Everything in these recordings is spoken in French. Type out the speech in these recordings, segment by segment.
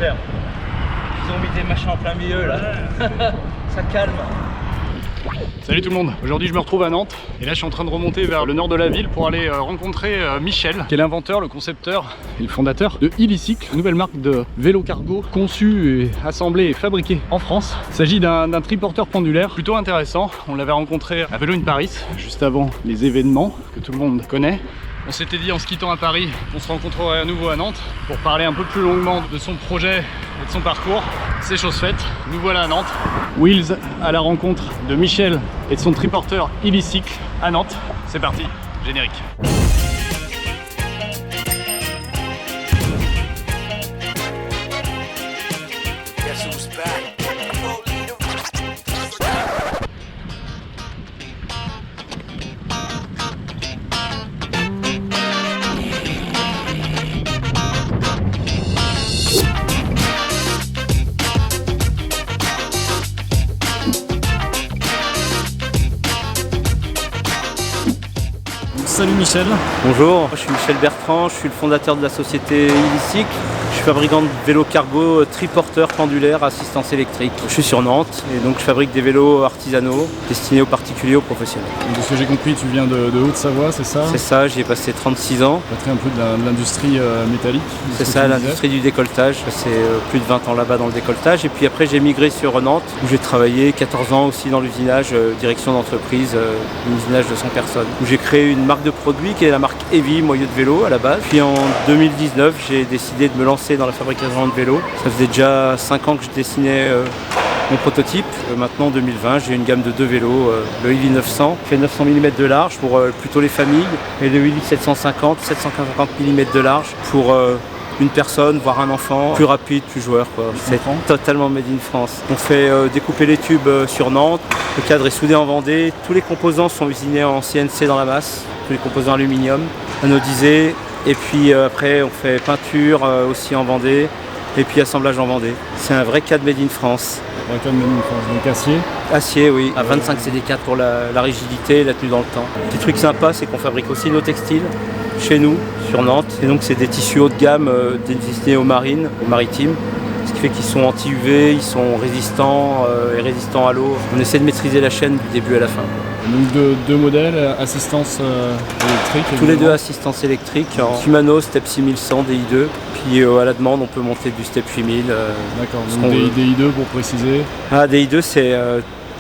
Super. Ils ont mis des machins en plein milieu là. Ça calme. Salut tout le monde, aujourd'hui je me retrouve à Nantes et là je suis en train de remonter vers le nord de la ville pour aller rencontrer Michel, qui est l'inventeur, le concepteur et le fondateur de Illicycle, une nouvelle marque de vélo cargo conçue, et assemblée et fabriquée en France. Il s'agit d'un triporteur pendulaire plutôt intéressant. On l'avait rencontré à Vélo in Paris, juste avant les événements que tout le monde connaît. On s'était dit en se quittant à Paris qu'on se rencontrerait à nouveau à Nantes pour parler un peu plus longuement de son projet et de son parcours. C'est chose faite, nous voilà à Nantes. Wheels à la rencontre de Michel et de son triporteur Illicycle à Nantes. C'est parti, générique. Salut Michel. Bonjour, je suis Michel Bertrand, je suis le fondateur de la société Illicycle. Je suis fabricant de vélos cargo, triporteur pendulaire, assistance électrique. Je suis sur Nantes et donc je fabrique des vélos artisanaux destinés aux particuliers, aux professionnels. De ce que j'ai compris, tu viens de Haute-Savoie, c'est ça? C'est ça, j'y ai passé 36 ans. Tu as trait un peu de l'industrie métallique. C'est ça, l'industrie du décolletage. J'ai passé plus de 20 ans là-bas dans le décolletage. Et puis après, j'ai migré sur Nantes où j'ai travaillé 14 ans aussi dans l'usinage, direction d'entreprise, un usinage de 100 personnes. Où j'ai créé une marque de produit qui est la marque Heavy, moyeu de vélo à la base. Puis en 2019, j'ai décidé de me lancer dans la fabrication de vélos. Ça faisait déjà 5 ans que je dessinais mon prototype. Maintenant, en 2020, j'ai une gamme de deux vélos. Le Heavy 900 fait 900 mm de large pour plutôt les familles. Et le Heavy 750, 750 mm de large pour une personne, voire un enfant, plus rapide, plus joueur, quoi. C'est totalement made in France. On fait découper les tubes sur Nantes, le cadre est soudé en Vendée, tous les composants sont usinés en CNC dans la masse, tous les composants aluminium, anodisés, et puis après on fait peinture aussi en Vendée, et puis assemblage en Vendée. C'est un vrai cadre made in France. Un cadre made in France, donc acier? Acier, oui, à 25 CD4 pour la rigidité et la tenue dans le temps. Petit truc sympa, c'est qu'on fabrique aussi nos textiles chez nous, sur Nantes. Et donc c'est des tissus haut de gamme destinés aux marines, aux maritimes. Ce qui fait qu'ils sont anti-UV, ils sont résistants et résistants à l'eau. On essaie de maîtriser la chaîne du début à la fin. Donc deux modèles, assistance électrique? Tous les deux assistance électrique, en Shimano Step 6100 DI2. Puis à la demande on peut monter du Step 8000. D'accord, donc DI2 pour préciser. Ah, DI2 c'est...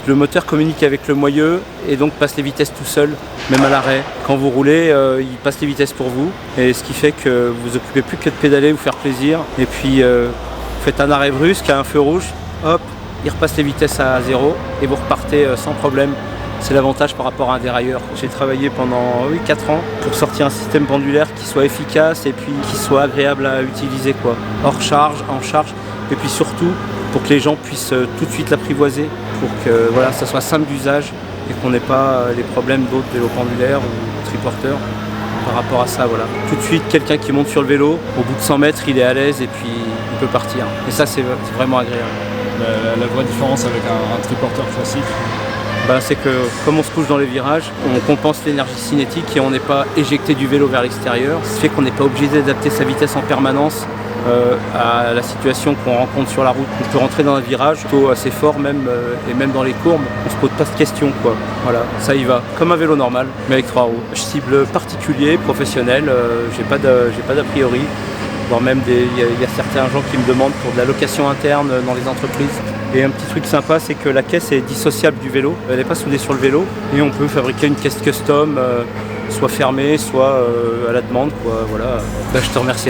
le moteur communique avec le moyeu et donc passe les vitesses tout seul, même à l'arrêt. Quand vous roulez, il passe les vitesses pour vous. Et ce qui fait que vous occupez plus que de pédaler, vous faire plaisir. Et puis vous faites un arrêt brusque à un feu rouge, hop, il repasse les vitesses à 0 et vous repartez sans problème. C'est l'avantage par rapport à un dérailleur. J'ai travaillé pendant 4 ans pour sortir un système pendulaire qui soit efficace et puis qui soit agréable à utiliser, quoi. Hors charge, en charge, et puis surtout pour que les gens puissent tout de suite l'apprivoiser, pour que voilà, ça soit simple d'usage et qu'on n'ait pas les problèmes d'autres vélos pendulaires ou triporteurs par rapport à ça. Voilà. Tout de suite, quelqu'un qui monte sur le vélo, au bout de 100 mètres, il est à l'aise et puis il peut partir. Et ça, c'est vraiment agréable. La vraie différence avec un triporteur classique, c'est que comme on se couche dans les virages, on compense l'énergie cinétique et on n'est pas éjecté du vélo vers l'extérieur. Ce qui fait qu'on n'est pas obligé d'adapter sa vitesse en permanence à la situation qu'on rencontre sur la route. On peut rentrer dans un virage plutôt assez fort même, et même dans les courbes, on se pose pas de questions, quoi. Voilà, ça y va, comme un vélo normal, mais avec 3 roues. Je cible particulier, professionnel, j'ai pas d'a priori. Voire même il y a certains gens qui me demandent pour de la location interne dans les entreprises. Et un petit truc sympa, c'est que la caisse est dissociable du vélo, elle n'est pas soudée sur le vélo et on peut fabriquer une caisse custom, soit fermée, soit à la demande, quoi. Voilà. Je te remercie.